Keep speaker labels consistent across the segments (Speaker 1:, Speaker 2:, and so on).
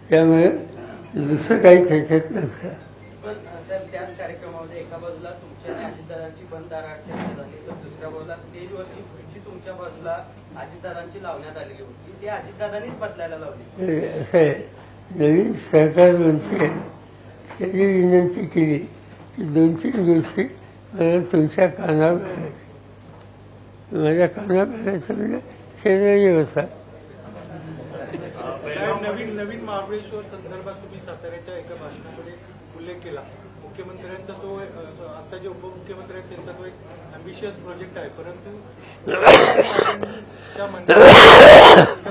Speaker 1: त्यामुळे दुसरं काही त्याच्यात नसतं.
Speaker 2: पण साहेब त्याच कार्यक्रमामध्ये एका बाजूला तुमच्या अजितदादांची बंद दाराची झाली, तर दुसऱ्या बाजूला स्टेजवरची खुर्ची तुमच्या बाजूला अजितदादांची लावण्यात आलेली होती, ती अजितदादांनीच बदलायला लावली.
Speaker 1: असं आहे, नवीन सरकार मंत्री त्यांनी विनंती केली की 2-3 गोष्टी मला तुमच्या कानावर घालायच्या. माझ्या कानावर घालायचं म्हणजे शेजारी बसा.
Speaker 3: नवीन महाबळेश्वर संदर्भात तुम्ही साताऱ्याच्या एका भाषणामध्ये उल्लेख केला. मुख्यमंत्र्यांचा तो आता जे उपमुख्यमंत्री आहेत त्यांचा तो एक अम्बिशियस प्रोजेक्ट आहे, परंतु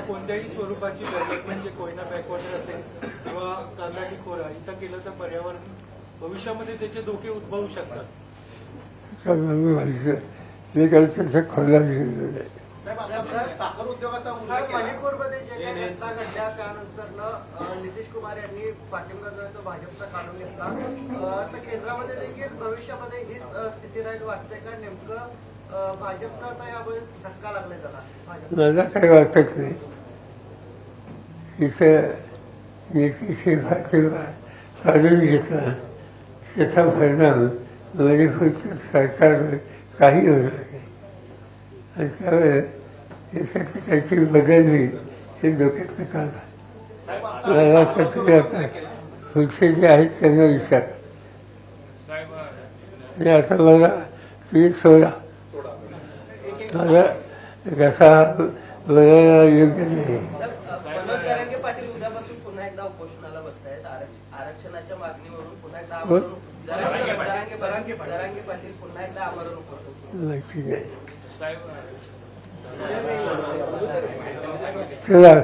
Speaker 3: कोणत्याही स्वरूपाची डेव्हलपमेंट जे कोयना बॅकवॉटर असेल किंवा कांदाटी खोरा इथं केलं तर पर्यावरण भविष्यामध्ये त्याचे धोके उद्भवू शकतात.
Speaker 1: मी काही त्याच्या खोला लिहिलेलं आहे.
Speaker 4: साखर उद्योगाचा मणिपूरमध्ये जे काही घटना घडल्या त्यानंतर नितीश कुमार यांनी पाठिंबा जो आहे तो भाजपचा काढून घेतला, तर केंद्रामध्ये देखील भविष्यामध्ये हीच स्थिती राहील वाटते का? नेमकं भाजपचा आता यामुळे धक्का लागलाय त्याला?
Speaker 1: मला काही वाटत नाही. तिथं नितीश पाठिंबा काढून घेतला त्याचा परिणाम मणिपूरच्या सरकारवर काही होणार नाही. आणि त्यावेळेस यासाठी काहीतरी बदल होईल हे डोक्यातलं काम आहे. मला असं तुम्ही आता पुढचे जे आहेत त्यांना विचार. आणि आता मला तुम्ही सोडा, मला कसा बोलायला योग्य नाही.
Speaker 2: मनोज जरांगे पाटील उद्यापासून पुन्हा एकदा उपोषणाला बसतायत आरक्षणाच्या मागणीवरून. पुन्हा एकदा जरांगे पाटील पुन्हा एकदा आमरण उपोषण.
Speaker 1: माहिती नाही. चला.